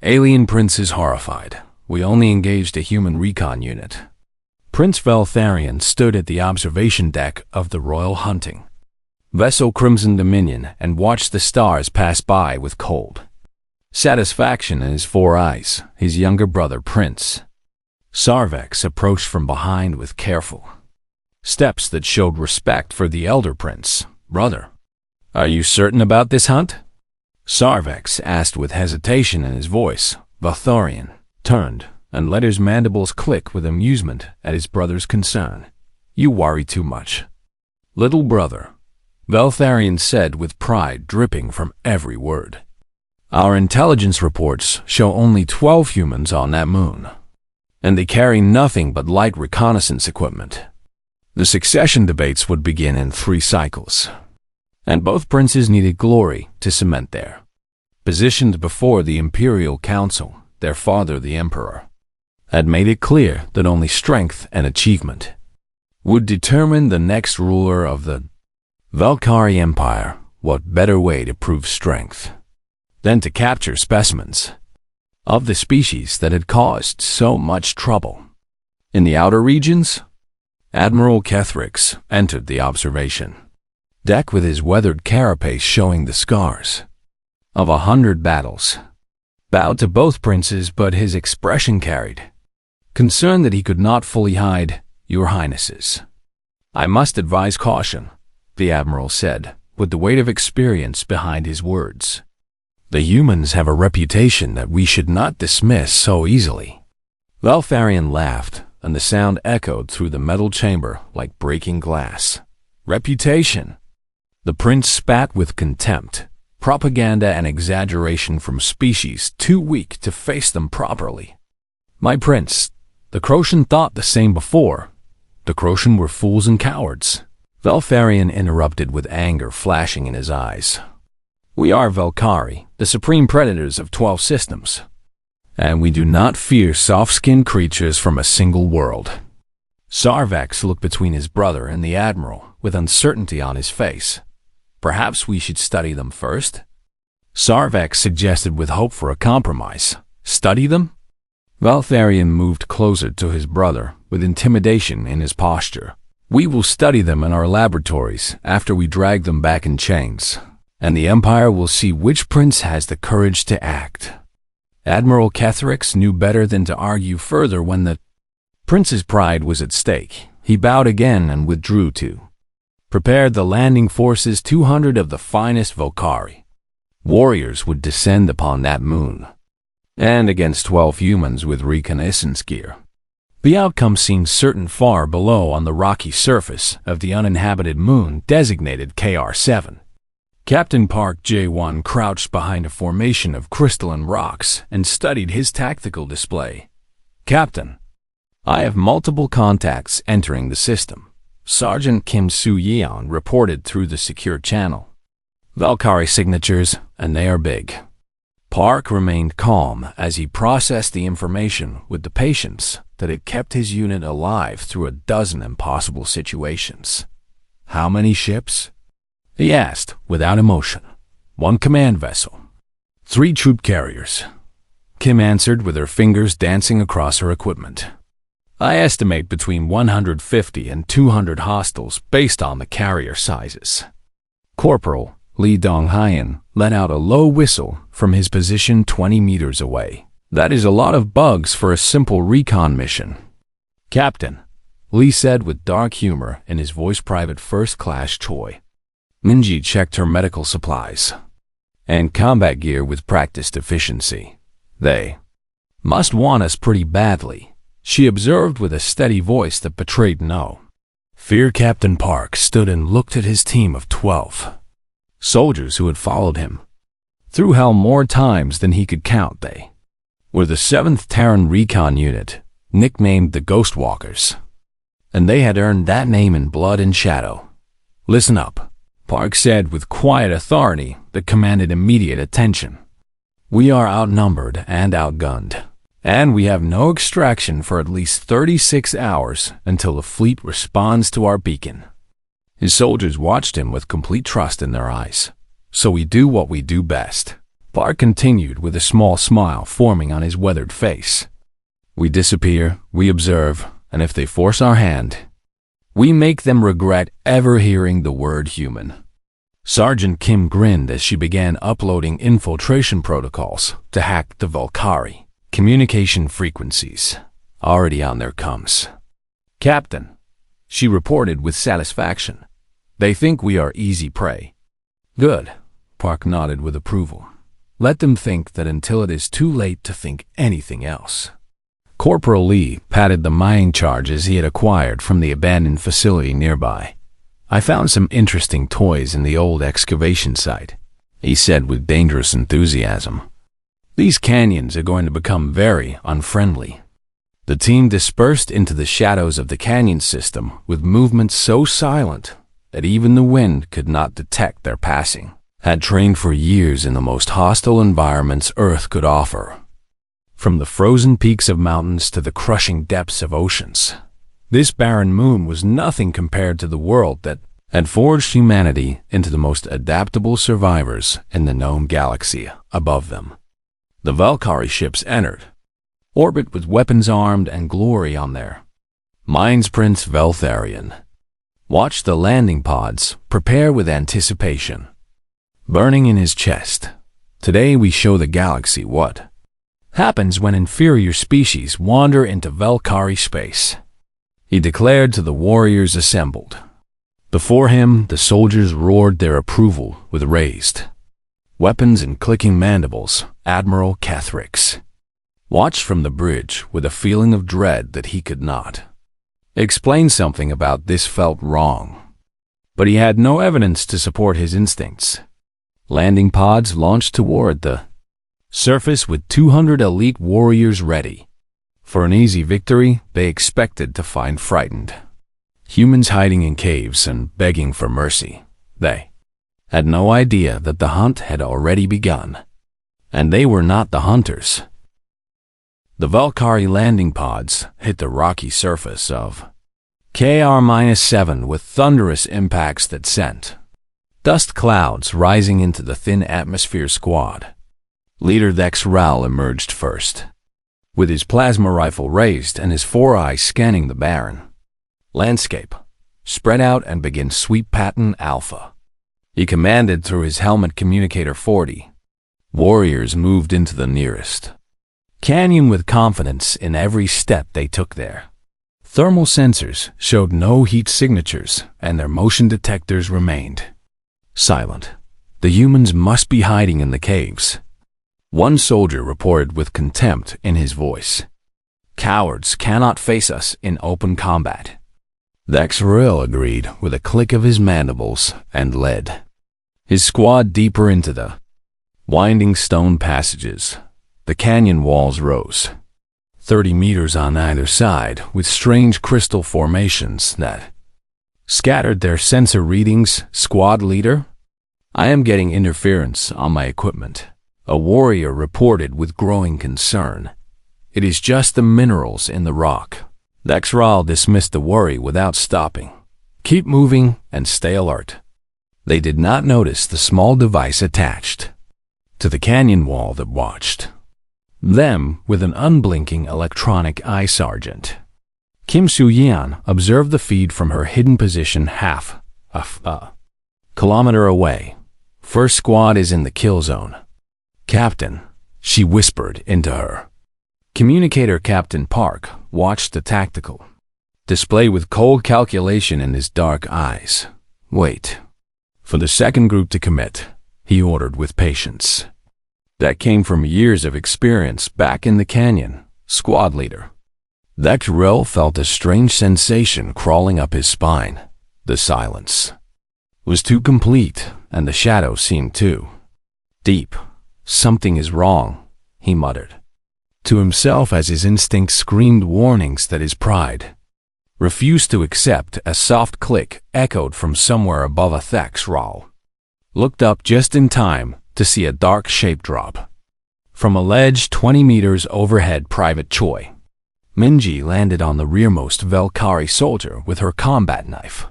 Alien Prince is horrified. We only engaged a human recon unit. Prince Veltharion stood at the observation deck of the Royal Hunting Vessel Crimson Dominion and watched the stars pass by with cold satisfaction in his 4 eyes. His younger brother, Prince Sarvex, approached from behind with careful steps that showed respect for the elder prince. "Brother, are you certain about this hunt?" Sarvex asked with hesitation in his voice. Veltharion turned and let his mandibles click with amusement at his brother's concern. "You worry too much, little brother," Veltharion said with pride dripping from every word. "Our intelligence reports show only 12 humans on that moon, and they carry nothing but light reconnaissance equipment. The succession debates would begin in 3 cycles, and both princes needed glory to cement their positioned before the Imperial Council. Their father, the Emperor, had made it clear that only strength and achievement would determine the next ruler of the Valkyrie Empire. What better way to prove strength than to capture specimens of the species that had caused so much trouble in the outer regions? Admiral Kethrix entered the observation deck with his weathered carapace showing the scars of 100 battles. Bowed to both princes, but his expression carried concern that he could not fully hide. "Your Highnesses, I must advise caution," the Admiral said, with the weight of experience behind his words. "The humans have a reputation that we should not dismiss so easily." Veltharion laughed, and the sound echoed through the metal chamber like breaking glass. "Reputation?" The prince spat with contempt. "Propaganda and exaggeration from species too weak to face them properly." "My prince, the Crocian thought the same before. The Crocian were fools and cowards," Veltharion interrupted with anger flashing in his eyes. "We are Valkyrie, the supreme predators of 12 systems, and we do not fear soft-skinned creatures from a single world." Sarvex looked between his brother and the Admiral with uncertainty on his face. "Perhaps we should study them first?" Sarvex suggested with hope for a compromise. "Study them?" Veltharion moved closer to his brother with intimidation in his posture. "We will study them in our laboratories after we drag them back in chains, and the Empire will see which prince has the courage to act." Admiral Kethrix knew better than to argue further when the prince's pride was at stake. He bowed again and withdrew to prepare the landing forces. 200 of the finest Valkyrie warriors would descend upon that moon, and against 12 humans with reconnaissance gear. The outcome seemed certain far below on the rocky surface of the uninhabited moon designated KR-7. Captain Park J-1 crouched behind a formation of crystalline rocks and studied his tactical display. "Captain, I have multiple contacts entering the system," Sergeant Kim Soo-yeon reported through the secure channel. "Valkyrie signatures, and they are big." Park remained calm as he processed the information with the patience that had kept his unit alive through a dozen impossible situations. "How many ships?" he asked without emotion. "1 command vessel, 3 troop carriers," Kim answered with her fingers dancing across her equipment. "I estimate between 150 and 200 hostiles based on the carrier sizes." Corporal Lee Dong-hyun let out a low whistle from his position 20 meters away. "That is a lot of bugs for a simple recon mission." "Captain," Lee said with dark humor in his voice. "Private First Class Choi Minji checked her medical supplies and combat gear with practiced efficiency. They must want us pretty badly," she observed with a steady voice that betrayed no fear. Captain Park stood and looked at his team of 12 soldiers who had followed him through hell more times than he could count. They were the 7th Terran Recon Unit, nicknamed the Ghostwalkers, and they had earned that name in blood and shadow. "Listen up," Park said with quiet authority that commanded immediate attention. "We are outnumbered and outgunned, and we have no extraction for at least 36 hours until the fleet responds to our beacon." His soldiers watched him with complete trust in their eyes. "So we do what we do best. Park continued with a small smile forming on his weathered face. We disappear, we observe, and if they force our hand, we make them regret ever hearing the word human. Sergeant Kim grinned as she began uploading infiltration protocols to hack the Valkyrie communication frequencies, already on their comms. Captain, she reported with satisfaction, they think we are easy prey. Good, Park nodded with approval. Let them think that until it is too late to think anything else. Corporal Lee patted the mining charges he had acquired from the abandoned facility nearby. I found some interesting toys in the old excavation site, he said with dangerous enthusiasm. These canyons are going to become very unfriendly. The team dispersed into the shadows of the canyon system with movements so silent that even the wind could not detect their passing. Had trained for years in the most hostile environments Earth could offer. From the frozen peaks of mountains to the crushing depths of oceans, this barren moon was nothing compared to the world that had forged humanity into the most adaptable survivors in the known galaxy above them. The Valkyrie ships entered, orbit with weapons armed and glory on their minds. Prince Veltharion watched the landing pods prepare with anticipation. Burning in his chest, today we show the galaxy what happens when inferior species wander into Valkyrie space, he declared to the warriors assembled. Before him, the soldiers roared their approval with raised weapons and clicking mandibles. Admiral Kethrix watched from the bridge with a feeling of dread that he could not explain. Something about this felt wrong, but he had no evidence to support his instincts. Landing pods launched toward the surface with 200 elite warriors ready. For an easy victory, they expected to find frightened humans hiding in caves and begging for mercy. They had no idea that the hunt had already begun, and they were not the hunters. The Valkyrie landing pods hit the rocky surface of KR-7 with thunderous impacts that sent dust clouds rising into the thin atmosphere. Squad leader Dex Ral emerged first, with his plasma rifle raised and his 4 eyes scanning the barren landscape. Spread out and begin sweep pattern alpha, he commanded through his helmet communicator 40. Warriors moved into the nearest canyon with confidence in every step they took there. Thermal sensors showed no heat signatures and their motion detectors remained silent. The humans must be hiding in the caves, one soldier reported with contempt in his voice. Cowards cannot face us in open combat. Dexril agreed with a click of his mandibles and led his squad deeper into the winding stone passages. The canyon walls rose 30 meters on either side with strange crystal formations that scattered their sensor readings. Squad leader, I am getting interference on my equipment, a warrior reported with growing concern. It is just the minerals in the rock. Dexral dismissed the worry without stopping. Keep moving and stay alert. They did not notice the small device attached to the canyon wall that watched them with an unblinking electronic eye. Sergeant Kim Soo-yeon observed the feed from her hidden position half a kilometer away. First squad is in the kill zone. Captain, she whispered into her communicator. Captain Park watched the tactical display with cold calculation in his dark eyes. Wait for the second group to commit, he ordered with patience. That came from years of experience back in the canyon. Squad leader Dexril felt a strange sensation crawling up his spine. The silence was too complete, and the shadow seemed too deep. Something is wrong, he muttered to himself as his instincts screamed warnings that his pride refused to accept. A soft click echoed from somewhere above. Dexril looked up just in time to see a dark shape drop from a ledge 20 meters overhead. Private Choi Minji landed on the rearmost Valkyrie soldier with her combat knife.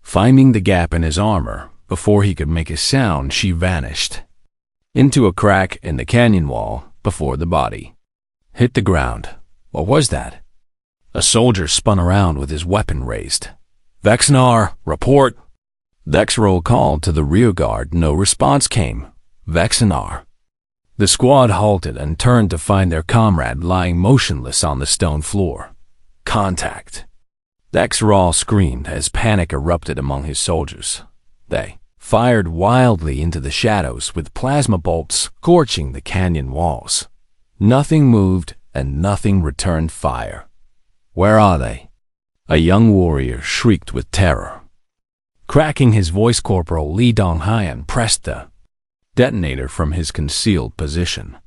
Finding the gap in his armor before he could make a sound, she vanished into a crack in the canyon wall before the body hit the ground. What was that? A soldier spun around with his weapon raised. Vexnar, report! Dex roll called to the rear guard. No response came. Vexnar. The squad halted and turned to find their comrade lying motionless on the stone floor. Contact. Dex Rawl screamed as panic erupted among his soldiers. They fired wildly into the shadows with plasma bolts scorching the canyon walls. Nothing moved and nothing returned fire. Where are they? A young warrior shrieked with terror. Cracking his voice, Corporal Li Donghayan pressed the detonator from his concealed position.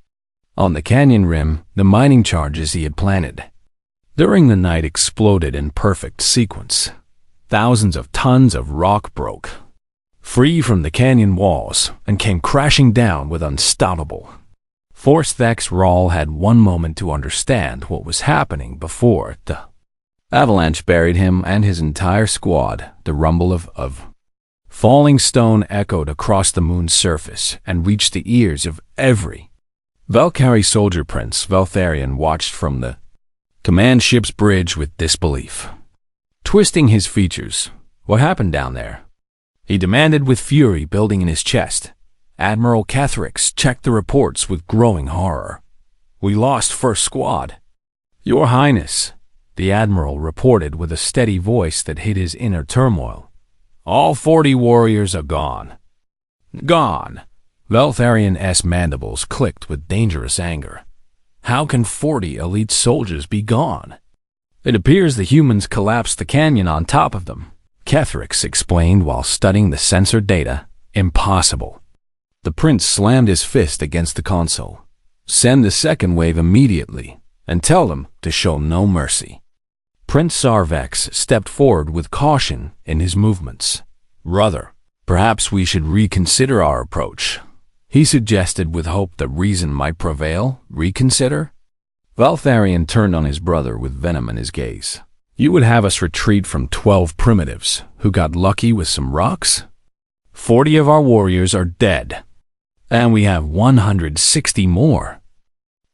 On the canyon rim, the mining charges he had planted during the night exploded in perfect sequence. Thousands of tons of rock broke free from the canyon walls and came crashing down with unstoppable force. Dex Rawl had one moment to understand what was happening before the avalanche buried him and his entire squad. The rumble of falling stone echoed across the moon's surface and reached the ears of every Valkyrie soldier. Prince Veltharion watched from the command ship's bridge with disbelief, twisting his features. What happened down there? He demanded with fury building in his chest. Admiral Kethrix checked the reports with growing horror. We lost first squad. Your Highness, the Admiral reported with a steady voice that hid his inner turmoil. All 40 warriors are gone. Gone. Veltharion's mandibles clicked with dangerous anger. How can 40 elite soldiers be gone? It appears the humans collapsed the canyon on top of them, Kethrix explained while studying the sensor data. Impossible. The prince slammed his fist against the console. Send the second wave immediately, and tell them to show no mercy. Prince Sarvex stepped forward with caution in his movements. Brother, perhaps we should reconsider our approach, he suggested with hope that reason might prevail. Reconsider? Veltharion turned on his brother with venom in his gaze. You would have us retreat from 12 primitives who got lucky with some rocks? 40 of our warriors are dead, and we have 160 more.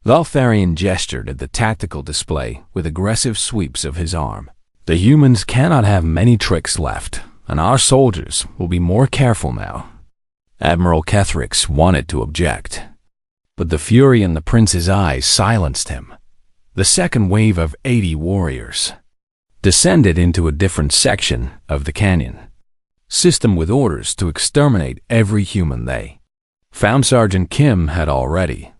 Veltharion gestured at the tactical display with aggressive sweeps of his arm. The humans cannot have many tricks left, and our soldiers will be more careful now. Admiral Kethrix wanted to object, but the fury in the prince's eyes silenced him. The second wave of 80 warriors descended into a different section of the canyon system with orders to exterminate every human they found. Sergeant Kim had already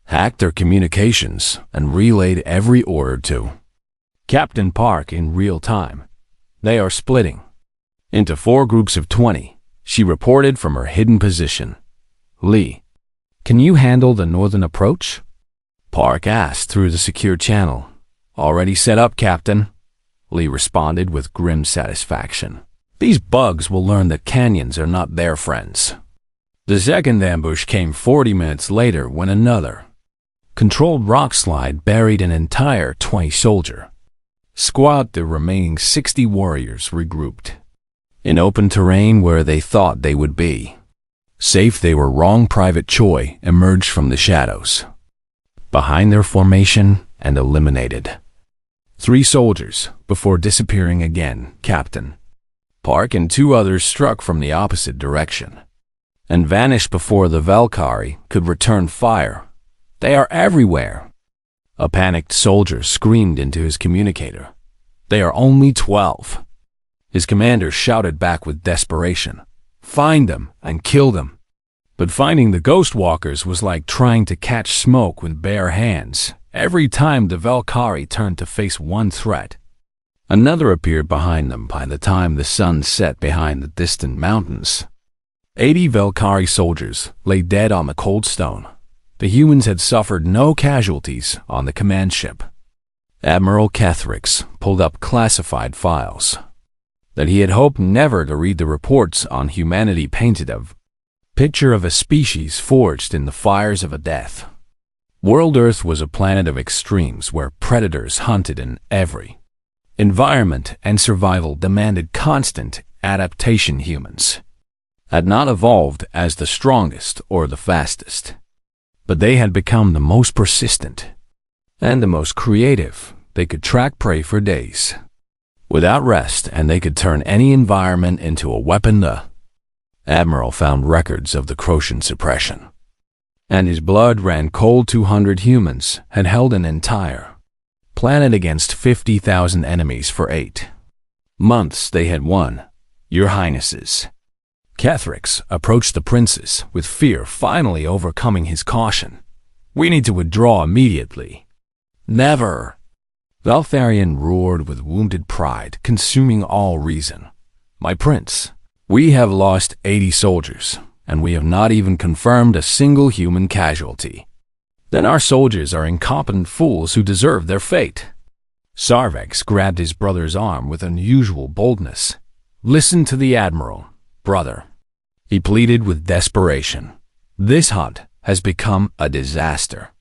hacked their communications and relayed every order to Captain Park in real time. They are splitting into 4 groups of 20, she reported from her hidden position. Lee, can you handle the northern approach? Park asked through the secure channel. Already set up, Captain, Lee responded with grim satisfaction. These bugs will learn that canyons are not their friends. The second ambush came 40 minutes later when another controlled rock slide buried an entire 20 soldier squad. The remaining 60 warriors regrouped in open terrain where they thought they would be safe. They were wrong. Private Choi emerged from the shadows behind their formation and eliminated 3 soldiers before disappearing again. Captain Park and 2 others struck from the opposite direction and vanished before the Valkyrie could return fire. They are everywhere. A panicked soldier screamed into his communicator. They are only 12. His commander shouted back with desperation. Find them and kill them. But finding the ghost walkers was like trying to catch smoke with bare hands. Every time the Valkyrie turned to face one threat, another appeared behind them. By the time the sun set behind the distant mountains, 80 Valkyrie soldiers lay dead on the cold stone. The humans had suffered no casualties on the command ship. Admiral Kethrix pulled up classified files that he had hoped never to read. The reports on humanity painted a picture of a species forged in the fires of a death. World Earth was a planet of extremes where predators hunted in every environment and survival demanded constant adaptation. Humans had not evolved as the strongest or the fastest, but they had become the most persistent and the most creative. They could track prey for days without rest, and they could turn any environment into a weapon. The Admiral found records of the Crocian suppression, and his blood ran cold. 200 humans had held an entire planet against 50,000 enemies for 8 months. They had won, Your Highnesses. Kethrix approached the princes with fear, finally overcoming his caution. We need to withdraw immediately. Never! Valtharion roared with wounded pride, consuming all reason. My prince, we have lost 80 soldiers, and we have not even confirmed a single human casualty. Then our soldiers are incompetent fools who deserve their fate. Sarvex grabbed his brother's arm with unusual boldness. Listen to the Admiral, brother. He pleaded with desperation. This hunt has become a disaster.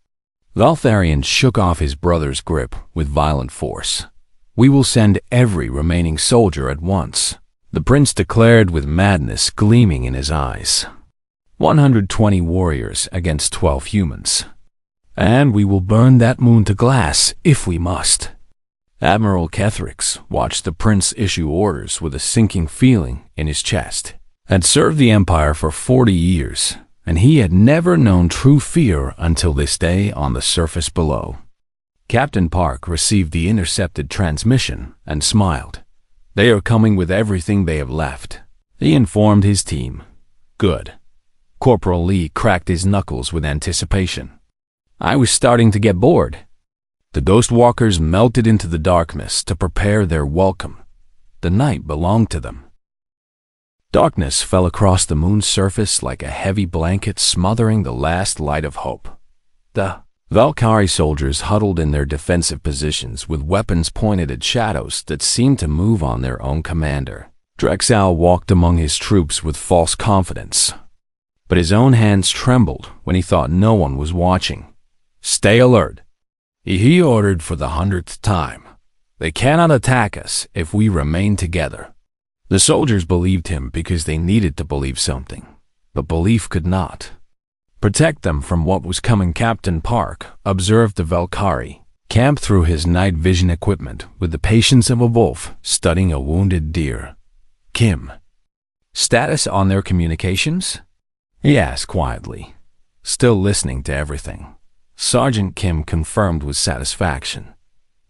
Valtharion shook off his brother's grip with violent force. We will send every remaining soldier at once, the prince declared with madness gleaming in his eyes. 120 warriors against 12 humans. And we will burn that moon to glass if we must. Admiral Kethrix watched the prince issue orders with a sinking feeling in his chest. Had served the Empire for 40 years, and he had never known true fear until this day on the surface below. Captain Park received the intercepted transmission and smiled. They are coming with everything they have left, he informed his team. Good. Corporal Lee cracked his knuckles with anticipation. I was starting to get bored. The Ghost Walkers melted into the darkness to prepare their welcome. The night belonged to them. Darkness fell across the moon's surface like a heavy blanket, smothering the last light of hope. The Valkyrie soldiers huddled in their defensive positions with weapons pointed at shadows that seemed to move on their own commander. Drexal walked among his troops with false confidence, but his own hands trembled when he thought no one was watching. Stay alert, he ordered for the 100th time. They cannot attack us if we remain together. The soldiers believed him because they needed to believe something, but belief could not protect them from what was coming. Captain Park observed the Valkyrie camp through his night vision equipment with the patience of a wolf studying a wounded deer. Kim, status on their communications? He asked quietly, still listening to everything. Sergeant Kim confirmed with satisfaction.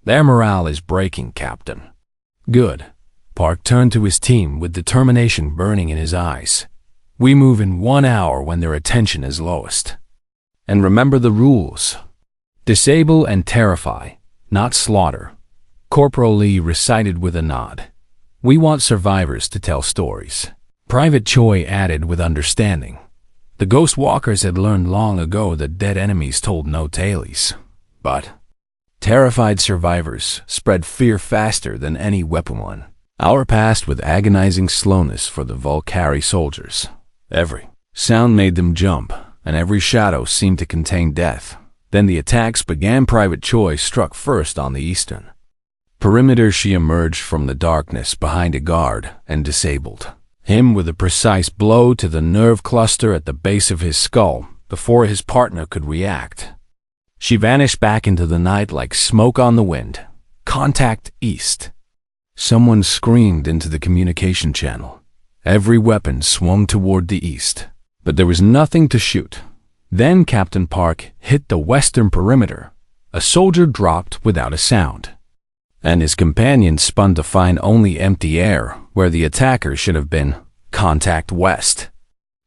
Their morale is breaking, Captain. Good. Park turned to his team with determination burning in his eyes. We move in 1 hour when their attention is lowest. And remember the rules. Disable and terrify, not slaughter. Corporal Lee recited with a nod. We want survivors to tell stories. Private Choi added with understanding. The Ghost Walkers had learned long ago that dead enemies told no tales. But terrified survivors spread fear faster than any weapon one. Hour passed with agonizing slowness for the Valkyrie soldiers. Every sound made them jump, and every shadow seemed to contain death. Then the attacks began. Private Choi struck first on the eastern perimeter. She emerged from the darkness behind a guard and disabled him with a precise blow to the nerve cluster at the base of his skull before his partner could react. She vanished back into the night like smoke on the wind. Contact east. Someone screamed into the communication channel. Every weapon swung toward the east, but there was nothing to shoot. Then Captain Park hit the western perimeter. A soldier dropped without a sound, and his companions spun to find only empty air where the attacker should have been. Contact west.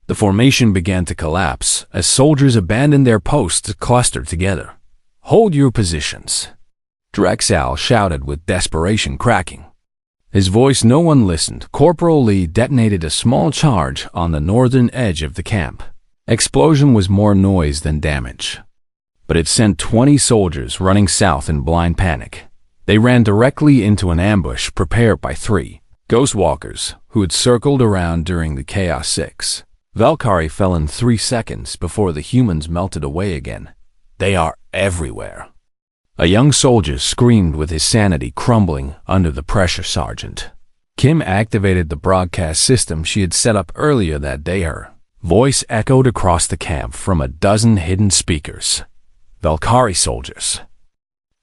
The formation began to collapse as soldiers abandoned their posts to cluster together. Hold your positions, Drexal shouted with desperation cracking. His voice no one listened. Corporal Lee detonated a small charge on the northern edge of the camp. Explosion was more noise than damage, but it sent 20 soldiers running south in blind panic. They ran directly into an ambush prepared by 3 Ghost Walkers who had circled around during the Chaos 6. Valkyrie fell in 3 seconds before the humans melted away again. They are everywhere. A young soldier screamed with his sanity crumbling under the pressure. Sergeant, Kim activated the broadcast system she had set up earlier that day. Her voice echoed across the camp from a dozen hidden speakers. Valkyrie soldiers.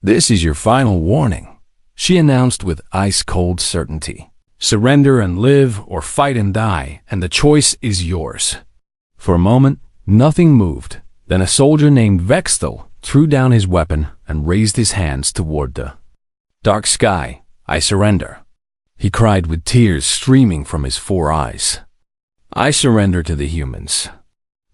This is your final warning, she announced with ice-cold certainty. Surrender and live, or fight and die, and the choice is yours. For a moment, nothing moved. Then a soldier named Vexthel threw down his weapon and raised his hands toward the dark sky. I surrender, he cried with tears streaming from his 4 eyes. I surrender to the humans.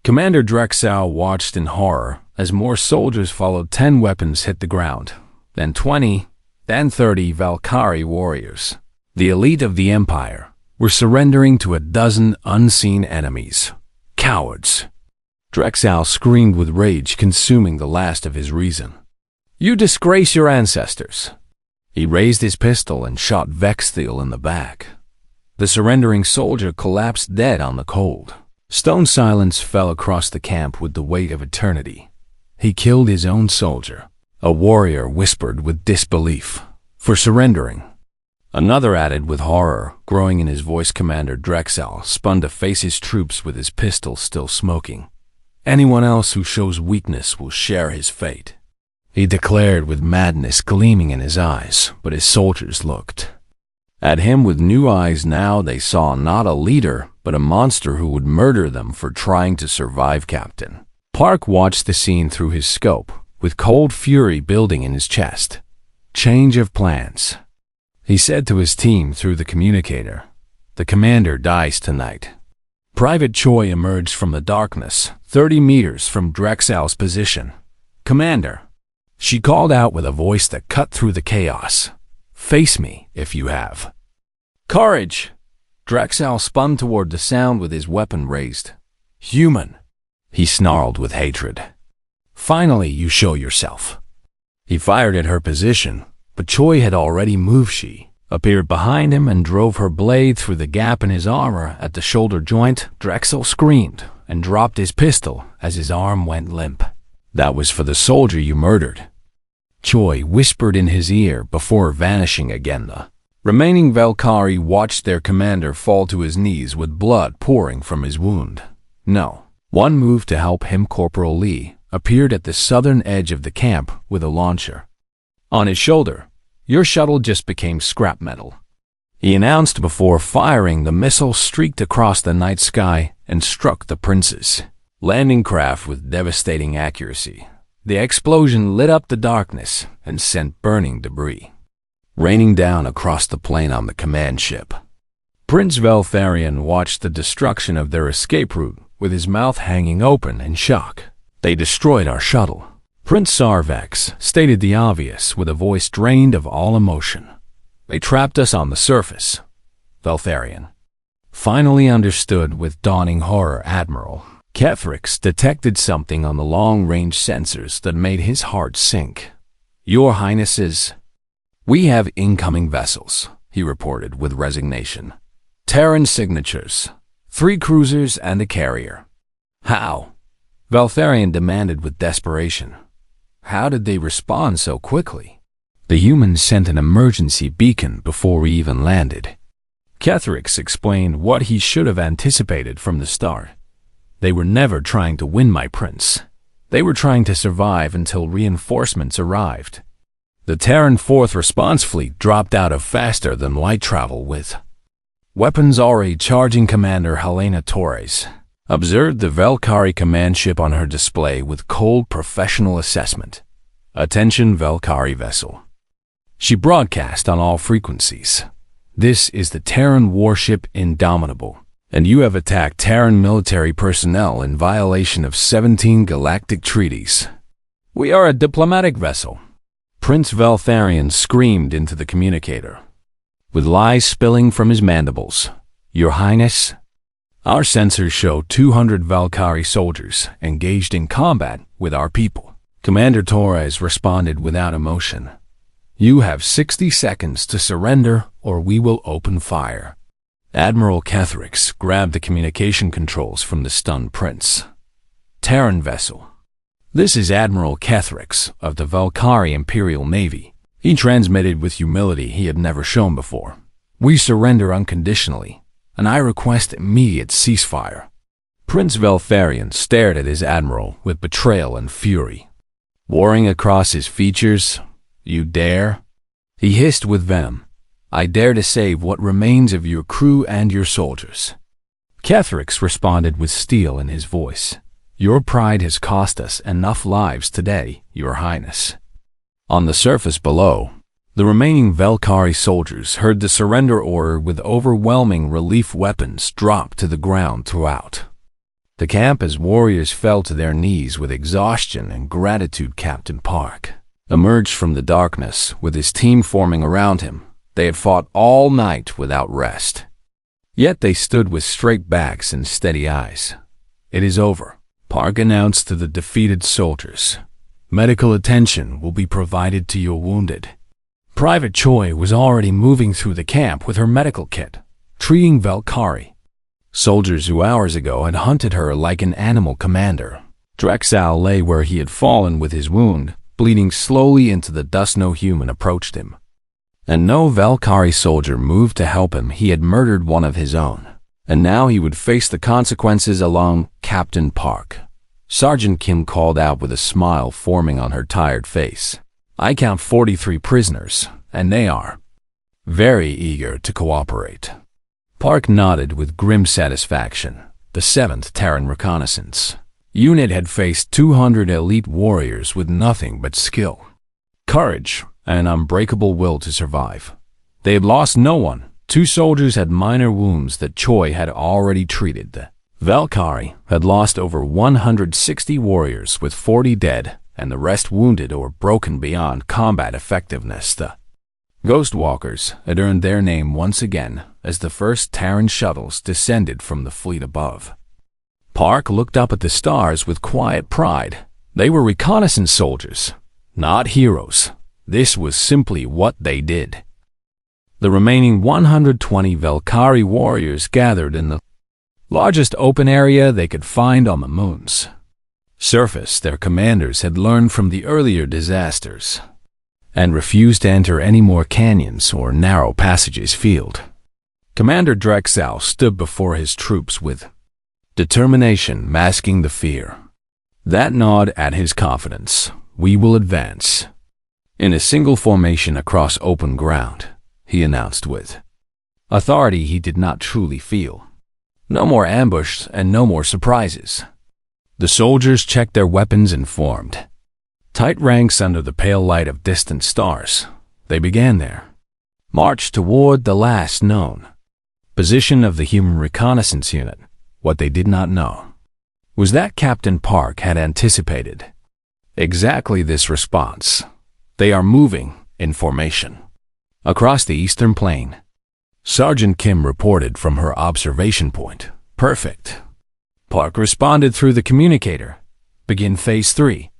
Commander Drexel watched in horror as more soldiers followed. 10 weapons hit the ground, then 20, then 30 Valkyrie warriors, the elite of the Empire, were surrendering to a dozen unseen enemies. Cowards. Drexel screamed with rage, consuming the last of his reason. You disgrace your ancestors. He raised his pistol and shot Vexthel in the back. The surrendering soldier collapsed dead on the cold. Stone silence fell across the camp with the weight of eternity. He killed his own soldier. A warrior whispered with disbelief. For surrendering. Another added with horror, growing in his voice. Commander Drexel spun to face his troops with his pistol still smoking. Anyone else who shows weakness will share his fate, he declared with madness gleaming in his eyes, but his soldiers looked at him with new eyes now. They saw not a leader, but a monster who would murder them for trying to survive. Captain Park watched the scene through his scope, with cold fury building in his chest. Change of plans, he said to his team through the communicator. The commander dies tonight. Private Choi emerged from the darkness, 30 meters from Drexel's position. Commander, she called out with a voice that cut through the chaos. Face me, if you have courage. Drexel spun toward the sound with his weapon raised. Human, he snarled with hatred. Finally, you show yourself. He fired at her position, but Choi had already moved. She appeared behind him and drove her blade through the gap in his armor at the shoulder joint. Drexel screamed and dropped his pistol as his arm went limp. That was for the soldier you murdered, Choi whispered in his ear before vanishing again. The remaining Valkyrie watched their commander fall to his knees with blood pouring from his wound. No. One moved to help him. Corporal Lee appeared at the southern edge of the camp with a launcher on his shoulder. Your shuttle just became scrap metal, he announced before firing. The missile streaked across the night sky and struck the Prince's landing craft with devastating accuracy. The explosion lit up the darkness and sent burning debris raining down across the plain on the command ship. Prince Veltharion watched the destruction of their escape route with his mouth hanging open in shock. They destroyed our shuttle. Prince Sarvex stated the obvious with a voice drained of all emotion. They trapped us on the surface. Veltharion finally understood with dawning horror. Admiral Kethrix detected something on the long-range sensors that made his heart sink. Your Highnesses, we have incoming vessels, he reported with resignation. Terran signatures, 3 cruisers and a carrier. How? Veltharion demanded with desperation. How did they respond so quickly? The humans sent an emergency beacon before we even landed. Kethrix explained what he should have anticipated from the start. They were never trying to win, my prince. They were trying to survive until reinforcements arrived. The Terran 4th Response Fleet dropped out of faster than light travel with weapons already charging. Commander Helena Torres observed the Valkyrie command ship on her display with cold professional assessment. Attention Valkyrie vessel. She broadcast on all frequencies. This is the Terran warship Indomitable, and you have attacked Terran military personnel in violation of 17 galactic treaties. We are a diplomatic vessel. Prince Veltharion screamed into the communicator, with lies spilling from his mandibles. Your Highness, our sensors show 200 Valkyrie soldiers engaged in combat with our people. Commander Torres responded without emotion. You have 60 seconds to surrender or we will open fire. Admiral Kethrix grabbed the communication controls from the stunned prince. Terran vessel. This is Admiral Kethrix of the Valkyrie Imperial Navy. He transmitted with humility he had never shown before. We surrender unconditionally, and I request immediate ceasefire." Prince Veltharion stared at his admiral with betrayal and fury. Warring across his features, "You dare?" He hissed with venom. "I dare to save what remains of your crew and your soldiers." Kethrix responded with steel in his voice. "Your pride has cost us enough lives today, Your Highness." On the surface below, the remaining Velkhari soldiers heard the surrender order with overwhelming relief weapons drop to the ground throughout the camp as warriors fell to their knees with exhaustion and gratitude. Captain Park emerged from the darkness with his team forming around him. They had fought all night without rest. Yet they stood with straight backs and steady eyes. "It is over," Park announced to the defeated soldiers. "Medical attention will be provided to your wounded." Private Choi was already moving through the camp with her medical kit, treating Velkhari, soldiers who hours ago had hunted her like an animal commander. Drexal lay where he had fallen with his wound, bleeding slowly into the dust. No human approached him, and no Velkhari soldier moved to help him. He had murdered one of his own, and now he would face the consequences alone. "Captain Park," Sergeant Kim called out with a smile forming on her tired face. "I count 43 prisoners, and they are very eager to cooperate." Park nodded with grim satisfaction. The 7th Terran Reconnaissance Unit had faced 200 elite warriors with nothing but skill, courage, and an unbreakable will to survive. They had lost no one. 2 soldiers had minor wounds that Choi had already treated. The Velkhari had lost over 160 warriors with 40 dead, and the rest wounded or broken beyond combat effectiveness. The Ghostwalkers had earned their name once again as the first Terran shuttles descended from the fleet above. Park looked up at the stars with quiet pride. They were reconnaissance soldiers, not heroes. This was simply what they did. The remaining 120 Velkhari warriors gathered in the largest open area they could find on the moon's surface. Their commanders had learned from the earlier disasters and refused to enter any more canyons or narrow passages. Field Commander Drexal stood before his troops with determination masking the fear that gnawed at his confidence. "We will advance in a single formation across open ground," he announced with authority he did not truly feel. No more ambush and no more surprises. The soldiers checked their weapons and formed tight ranks under the pale light of distant stars. They began their march toward the last known position of the human reconnaissance unit. What they did not know was that Captain Park had anticipated exactly this response. "They are moving in formation across the eastern plain," Sergeant Kim reported from her observation point. "Perfect." Park responded through the communicator. "Begin Phase 3.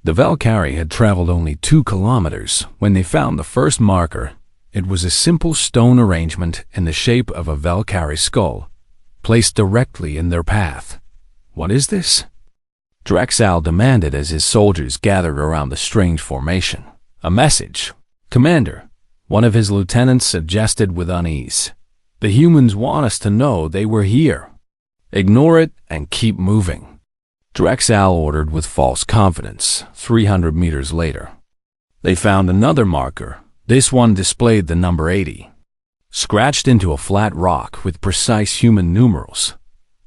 The Velkhari had traveled only 2 kilometers when they found the first marker. It was a simple stone arrangement in the shape of a Velkhari skull, placed directly in their path. "What is this?" Drexal demanded as his soldiers gathered around the strange formation. "A message, Commander," one of his lieutenants suggested with unease. "The humans want us to know they were here. Ignore it and keep moving," Drexal ordered with false confidence. 300 meters later, they found another marker. This one displayed the number 80, scratched into a flat rock with precise human numerals.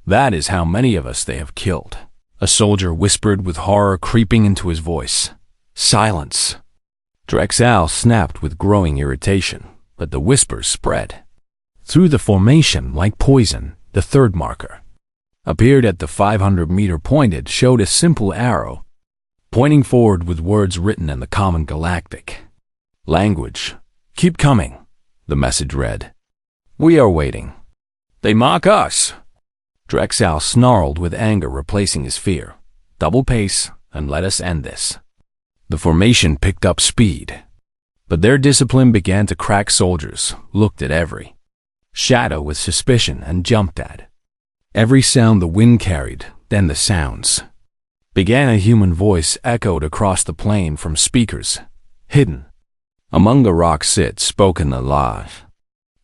"That is how many of us they have killed," a soldier whispered with horror creeping into his voice. "Silence!" Drexal snapped with growing irritation, but the whispers spread through the formation like poison. The third marker appeared at the 500-meter point. It showed a simple arrow pointing forward with words written in the common galactic language. "Keep coming," the message read. "We are waiting." "They mock us," Drexal snarled with anger replacing his fear. "Double pace and let us end this." The formation picked up speed, but their discipline began to crack. Soldiers looked at every shadow with suspicion and jumped at every sound the wind carried. Then the sounds began. A human voice echoed across the plain from speakers hidden among the rocks. It spoke in the live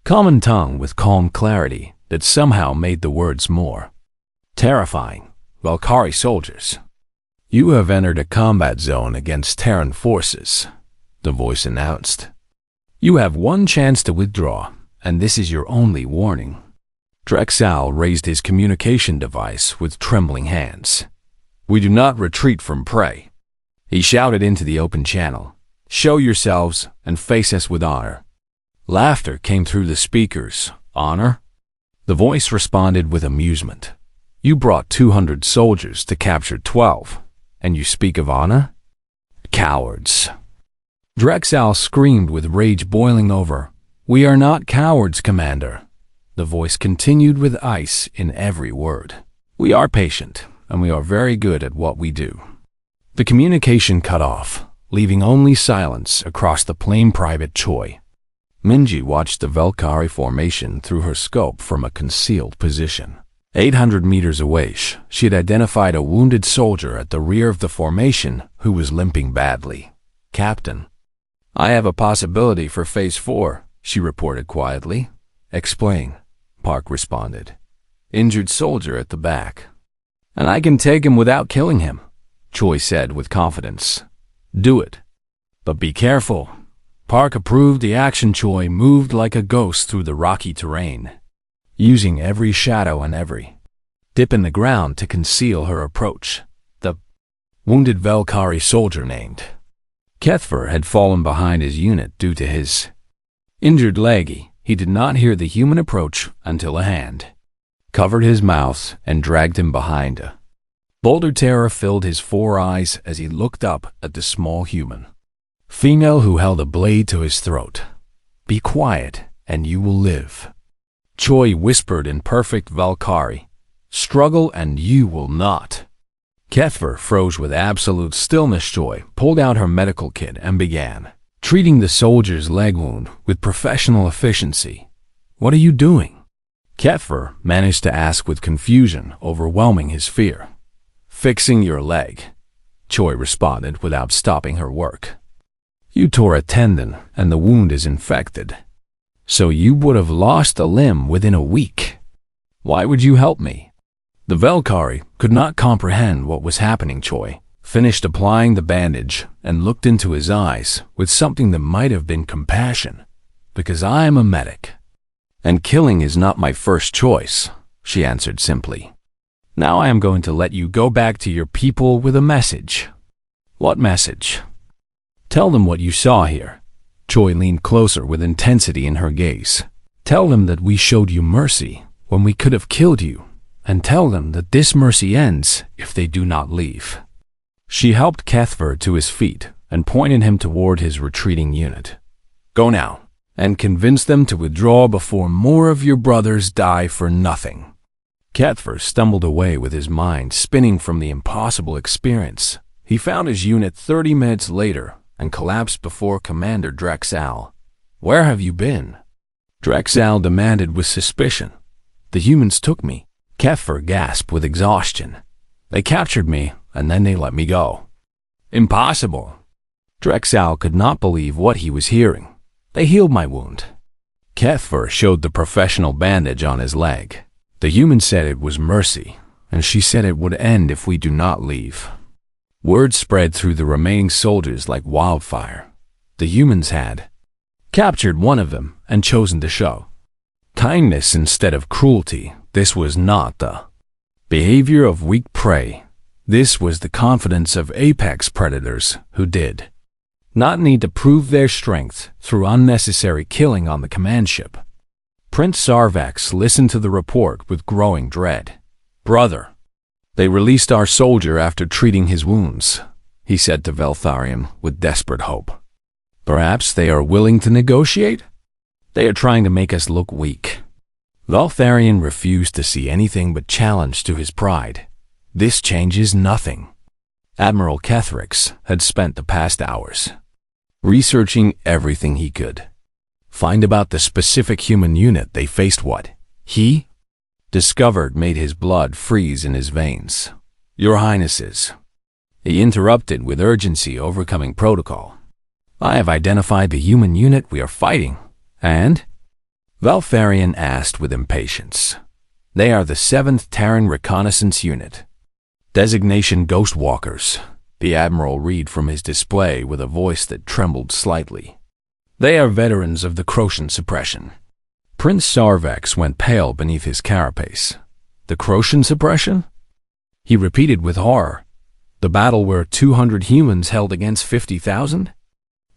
common tongue with calm clarity that somehow made the words more terrifying. Valkyrie soldiers, you have entered a combat zone against Terran forces, the voice announced. You have one chance to withdraw, and this is your only warning. Drexal raised his communication device with trembling hands. We do not retreat from prey. He shouted into the open channel. Show yourselves and face us with honor. Laughter came through the speakers. Honor? The voice responded with amusement. You brought 200 soldiers to capture 12, and you speak of honor? Cowards. Drexal screamed with rage boiling over. We are not cowards, Commander. The voice continued with ice in every word. We are patient, and we are very good at what we do. The communication cut off, leaving only silence across the plain private Choi. Minji watched the Valkyrie formation through her scope from a concealed position. 800 meters away, she had identified a wounded soldier at the rear of the formation who was limping badly. Captain, I have a possibility for Phase 4, she reported quietly. Explain, Park responded. Injured soldier at the back. And I can take him without killing him, Choi said with confidence. Do it. But be careful. Park approved the action. Choi moved like a ghost through the rocky terrain, using every shadow and every dip in the ground to conceal her approach. The wounded Valkyrie soldier named Kethver had fallen behind his unit due to his injured leg. He did not hear the human approach until a hand covered his mouth and dragged him behind. A boulder terror filled his 4 eyes as he looked up at the small human female who held a blade to his throat. Be quiet, and you will live, Choi whispered in perfect Valkyrie. Struggle and you will not. Kethver froze with absolute stillness. Choi pulled out her medical kit and began treating the soldier's leg wound with professional efficiency. What are you doing? Kethver managed to ask with confusion overwhelming his fear. Fixing your leg, Choi responded without stopping her work. You tore a tendon and the wound is infected. So you would have lost a limb within a week. Why would you help me? The Valkyrie could not comprehend what was happening. Choi finished applying the bandage and looked into his eyes with something that might have been compassion. Because I am a medic, and killing is not my first choice, she answered simply. Now I am going to let you go back to your people with a message. What message? Tell them what you saw here. Choi leaned closer with intensity in her gaze. Tell them that we showed you mercy when we could have killed you, and tell them that this mercy ends if they do not leave. She helped Kethver to his feet and pointed him toward his retreating unit. Go now, and convince them to withdraw before more of your brothers die for nothing. Kethver stumbled away with his mind spinning from the impossible experience. He found his unit 30 minutes later and collapsed before Commander Drexal. Where have you been? Drexal demanded with suspicion. The humans took me. Kethver gasped with exhaustion. They captured me, and then they let me go. Impossible. Drexal could not believe what he was hearing. They healed my wound. Kethver showed the professional bandage on his leg. The human said it was mercy, and she said it would end if we do not leave. Word spread through the remaining soldiers like wildfire. The humans had captured one of them and chosen to show kindness instead of cruelty. This was not the behavior of weak prey. This was the confidence of apex predators who did not need to prove their strength through unnecessary killing on the command ship. Prince Sarvax listened to the report with growing dread. Brother, they released our soldier after treating his wounds, he said to Veltharion with desperate hope. Perhaps they are willing to negotiate? They are trying to make us look weak. Veltharion refused to see anything but challenge to his pride. This changes nothing. Admiral Kethrix had spent the past hours researching everything he could find about the specific human unit they faced. What he discovered made his blood freeze in his veins. Your Highnesses, he interrupted with urgency, overcoming protocol. I have identified the human unit we are fighting, and Valfarian asked with impatience. They are the 7th Terran Reconnaissance Unit. Designation Ghostwalkers, the Admiral read from his display with a voice that trembled slightly. They are veterans of the Crocian suppression. Prince Sarvex went pale beneath his carapace. The Crocian suppression? He repeated with horror. The battle where 200 humans held against 50,000?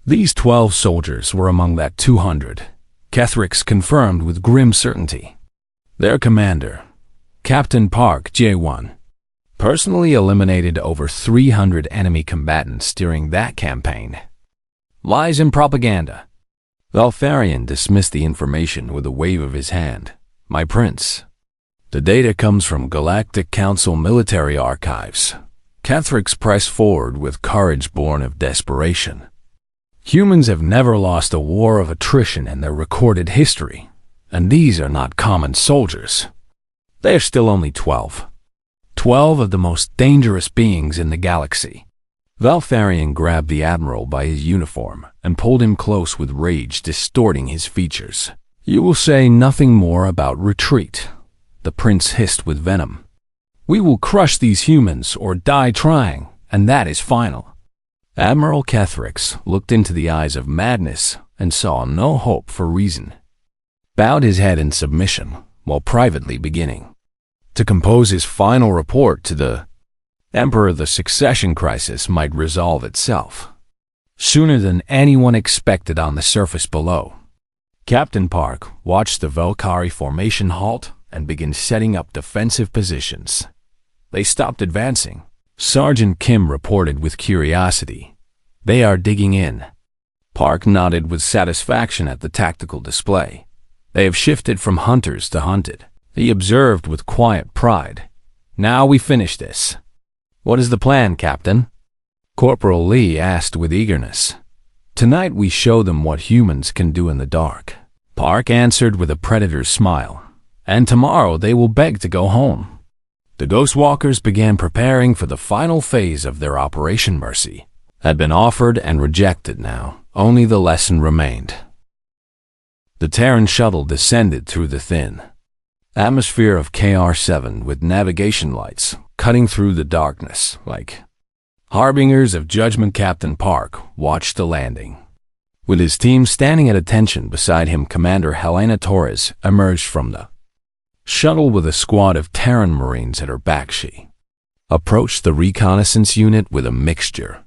These 12 soldiers were among that 200. Kethrix confirmed with grim certainty. Their commander, Captain Park J1, personally eliminated over 300 enemy combatants during that campaign. Lies and propaganda. Valfarian dismissed the information with a wave of his hand. My prince. The data comes from Galactic Council military archives. Kethrix pressed forward with courage born of desperation. Humans have never lost a war of attrition in their recorded history, and these are not common soldiers. They are still only 12. 12 of the most dangerous beings in the galaxy. Valfarian grabbed the Admiral by his uniform and pulled him close with rage distorting his features. You will say nothing more about retreat, the prince hissed with venom. We will crush these humans or die trying, and that is final. Admiral Kethrix looked into the eyes of madness and saw no hope for reason. Bowed his head in submission while privately beginning to compose his final report to the Emperor. The succession crisis might resolve itself sooner than anyone expected on the surface below. Captain Park watched the Valkyrie formation halt and begin setting up defensive positions. They stopped advancing. Sergeant Kim reported with curiosity. They are digging in. Park nodded with satisfaction at the tactical display. They have shifted from hunters to hunted. He observed with quiet pride. Now we finish this. What is the plan, Captain? Corporal Lee asked with eagerness. Tonight we show them what humans can do in the dark. Park answered with a predator's smile. And tomorrow they will beg to go home. The Ghostwalkers began preparing for the final phase of their Operation Mercy. Had been offered and rejected now. Only the lesson remained. The Terran shuttle descended through the thin atmosphere of KR-7 with navigation lights cutting through the darkness like harbingers of judgment. Captain Park watched the landing. With his team standing at attention beside him, Commander Helena Torres emerged from the shuttle with a squad of Terran Marines at her back. She approached the reconnaissance unit with a mixture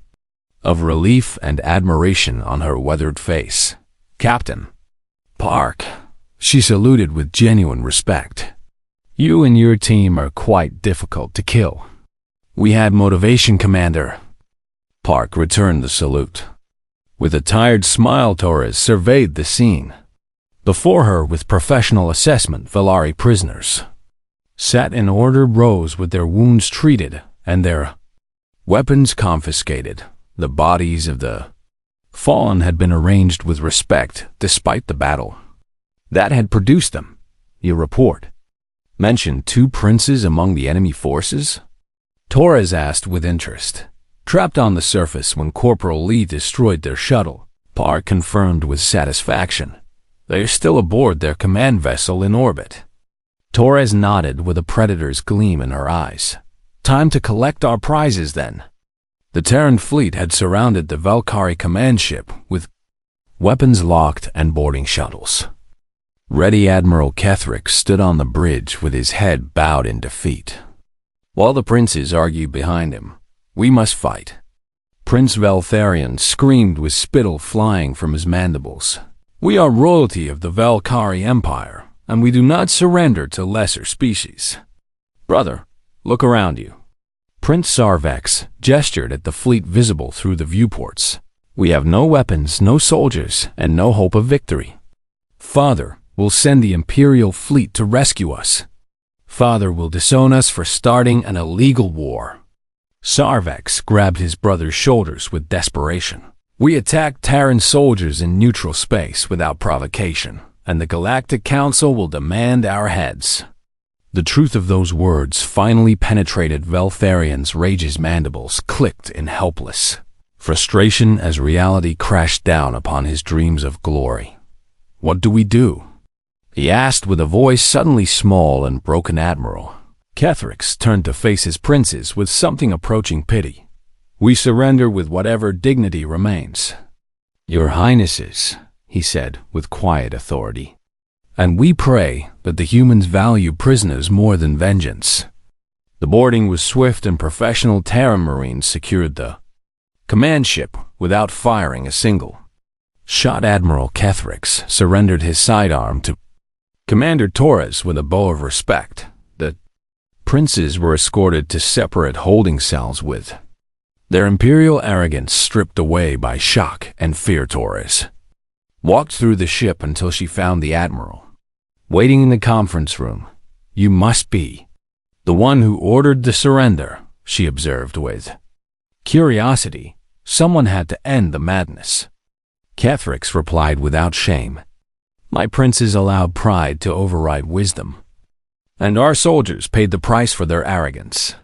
of relief and admiration on her weathered face. Captain Park, she saluted with genuine respect. You and your team are quite difficult to kill. We had motivation, Commander. Park returned the salute. With a tired smile, Torres surveyed the scene. Before her, with professional assessment, Valari prisoners sat in ordered rows with their wounds treated and their weapons confiscated. The bodies of the fallen had been arranged with respect despite the battle that had produced them. Your report mentioned 2 princes among the enemy forces? Torres asked with interest. Trapped on the surface when Corporal Lee destroyed their shuttle, Park confirmed with satisfaction. They are still aboard their command vessel in orbit. Torres nodded with a predator's gleam in her eyes. Time to collect our prizes then. The Terran fleet had surrounded the Valkyrie command ship with weapons locked and boarding shuttles. Ready Admiral Kethrix stood on the bridge with his head bowed in defeat, while the princes argued behind him. We must fight. Prince Valfarian screamed with spittle flying from his mandibles. We are royalty of the Valkyrie Empire, and we do not surrender to lesser species. Brother, look around you. Prince Sarvex gestured at the fleet visible through the viewports. We have no weapons, no soldiers, and no hope of victory. Father will send the Imperial fleet to rescue us. Father will disown us for starting an illegal war. Sarvex grabbed his brother's shoulders with desperation. We attacked Terran soldiers in neutral space without provocation, and the Galactic Council will demand our heads. The truth of those words finally penetrated Valfarian's rage's mandibles clicked in helpless frustration as reality crashed down upon his dreams of glory. What do we do? he asked with a voice suddenly small and broken. Admiral Kethrix turned to face his princes with something approaching pity. "We surrender with whatever dignity remains, Your Highnesses," he said with quiet authority. "And we pray that the humans value prisoners more than vengeance." The boarding was swift and professional. Terran Marines secured the command ship without firing a single shot. Admiral Kethrix surrendered his sidearm to Commander Torres with a bow of respect. The princes were escorted to separate holding cells with their imperial arrogance stripped away by shock and fear. Torres walked through the ship until she found the admiral waiting in the conference room. "You must be the one who ordered the surrender," she observed with curiosity. "Someone had to end the madness." Kethrix replied without shame, "My princes allowed pride to override wisdom, and our soldiers paid the price for their arrogance."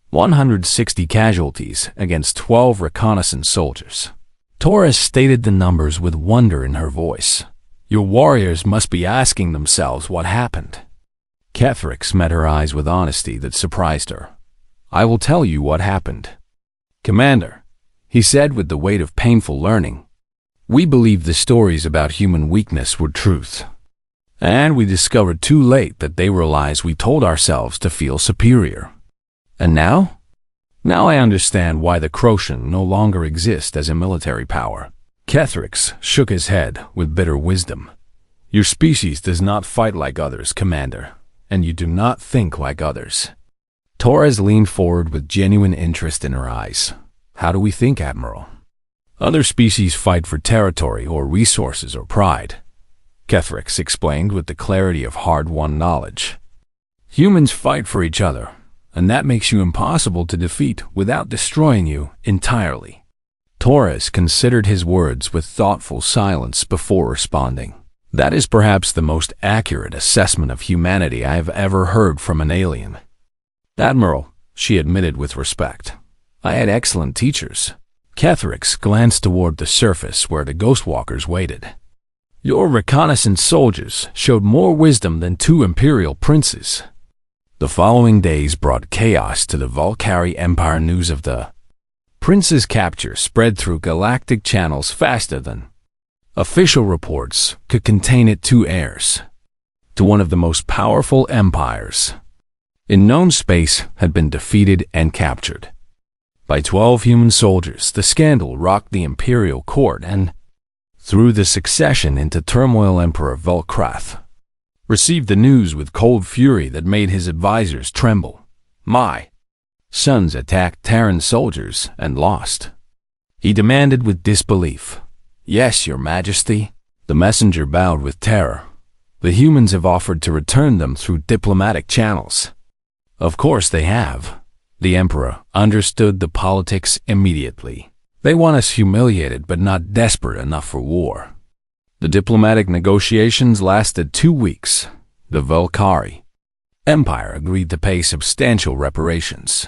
160 casualties against 12 reconnaissance soldiers. Torres stated the numbers with wonder in her voice. "Your warriors must be asking themselves what happened." Kethrix met her eyes with honesty that surprised her. "I will tell you what happened, Commander," he said with the weight of painful learning. "We believed the stories about human weakness were truth, and we discovered too late that they were lies we told ourselves to feel superior. And now I understand why the Crocian no longer exists as a military power." Kethrix shook his head with bitter wisdom. "Your species does not fight like others, Commander, and you do not think like others." Torres leaned forward with genuine interest in her eyes. "How do we think, Admiral?" "Other species fight for territory or resources or pride," Kethrix explained with the clarity of hard-won knowledge. "Humans fight for each other, and that makes you impossible to defeat without destroying you entirely." Torres considered his words with thoughtful silence before responding. "That is perhaps the most accurate assessment of humanity I have ever heard from an alien." "Admiral," she admitted with respect, "I had excellent teachers." Kethrix glanced toward the surface where the Ghostwalkers waited. "Your reconnaissance soldiers showed more wisdom than 2 imperial princes." The following days brought chaos to the Volcari Empire. News of the prince's capture spread through galactic channels faster than official reports could contain it. 2 heirs to one of the most powerful empires in known space had been defeated and captured by 12 human soldiers. The scandal rocked the imperial court and threw the succession into turmoil. Emperor Volkrath received the news with cold fury that made his advisors tremble. "My sons attacked Terran soldiers and lost," he demanded with disbelief. "Yes, Your Majesty." The messenger bowed with terror. "The humans have offered to return them through diplomatic channels." "Of course they have." The Emperor understood the politics immediately. "They want us humiliated but not desperate enough for war." The diplomatic negotiations lasted 2 weeks. The Volcari Empire agreed to pay substantial reparations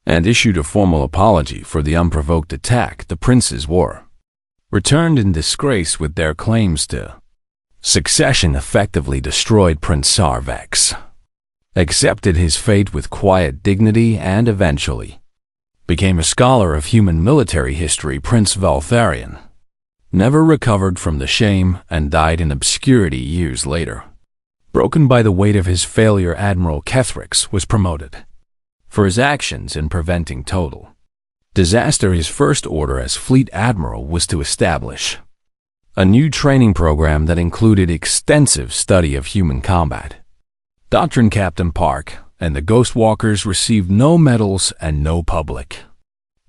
and issued a formal apology for the unprovoked attack. The princes were returned in disgrace with their claims to succession effectively destroyed. Prince Sarvex accepted his fate with quiet dignity and eventually became a scholar of human military history. Prince Valtharion never recovered from the shame and died in obscurity years later. Broken by the weight of his failure, Admiral Kethrix was promoted for his actions in preventing total disaster. His first order as fleet admiral was to establish a new training program that included extensive study of human combat. Doctrine Captain Park and the Ghostwalkers received no medals and no public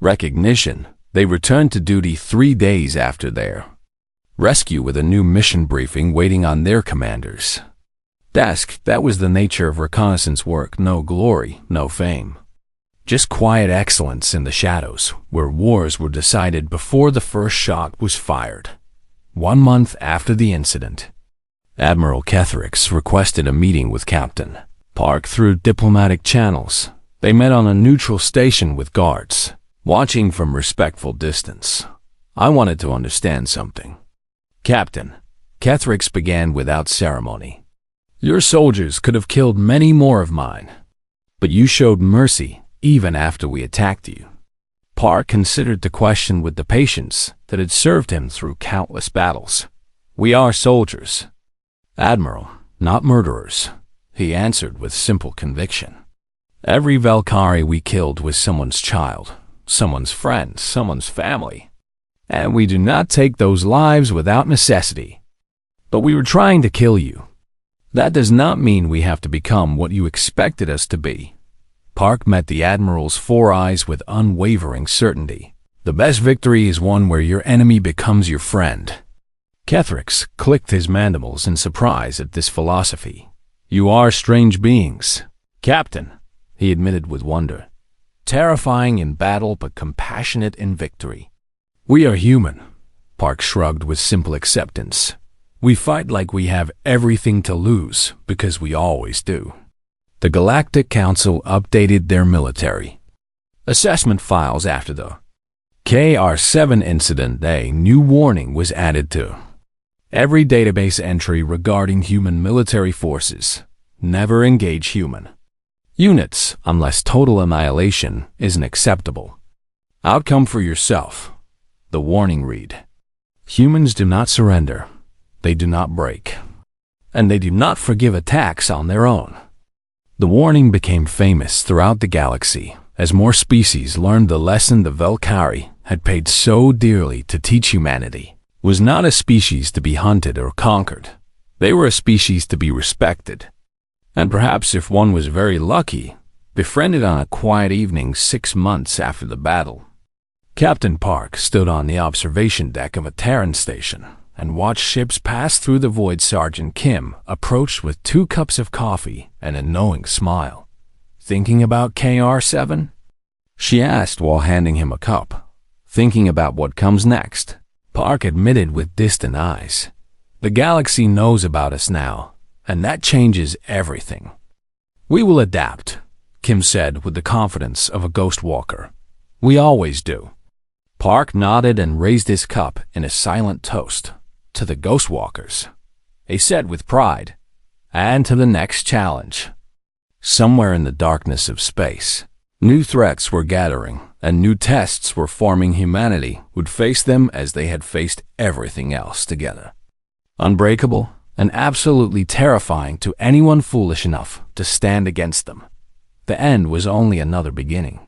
recognition. They returned to duty 3 days after their rescue with a new mission briefing waiting on their commanders' desk. That was the nature of reconnaissance work. No glory, no fame. Just quiet excellence in the shadows, where wars were decided before the first shot was fired. 1 month after the incident, Admiral Kethrix requested a meeting with Captain Park through diplomatic channels. They met on a neutral station with guards watching from respectful distance. "I wanted to understand something, Captain," Kethrix began without ceremony. Your soldiers could have killed many more of mine, but you showed mercy even after we attacked you. Park considered the question with the patience that had served him through countless battles. We are soldiers, Admiral, not murderers, he answered with simple conviction. Every Valkyrie we killed was someone's child, someone's friend, someone's family, and we do not take those lives without necessity. But we were trying to kill you. That does not mean we have to become what you expected us to be. Park met the Admiral's 4 eyes with unwavering certainty. The best victory is one where your enemy becomes your friend. Kethrix clicked his mandibles in surprise at this philosophy. You are strange beings, Captain, he admitted with wonder. Terrifying in battle but compassionate in victory. We are human, Park shrugged with simple acceptance. We fight like we have everything to lose because we always do. The Galactic Council updated their military assessment files after the KR7 incident. A new warning was added to every database entry regarding human military forces. Never engage human units unless total annihilation isn't acceptable. Outcome for yourself. The warning read, humans do not surrender. They do not break, and they do not forgive attacks on their own. The warning became famous throughout the galaxy as more species learned the lesson the Valkyrie had paid so dearly to teach humanity was not a species to be hunted or conquered. They were a species to be respected, and perhaps if one was very lucky, befriended on a quiet evening 6 months after the battle. Captain Park stood on the observation deck of a Terran station and watched ships pass through the void. Sergeant Kim approached with 2 cups of coffee and a knowing smile. Thinking about KR7? She asked while handing him a cup. Thinking about what comes next, Park admitted with distant eyes. The galaxy knows about us now, and that changes everything. We will adapt, Kim said with the confidence of a ghost walker. We always do. Park nodded and raised his cup in a silent toast. To the ghost walkers, he said with pride, and to the next challenge. Somewhere in the darkness of space, new threats were gathering, and new tests were forming. Humanity would face them as they had faced everything else together. Unbreakable and absolutely terrifying to anyone foolish enough to stand against them. The end was only another beginning.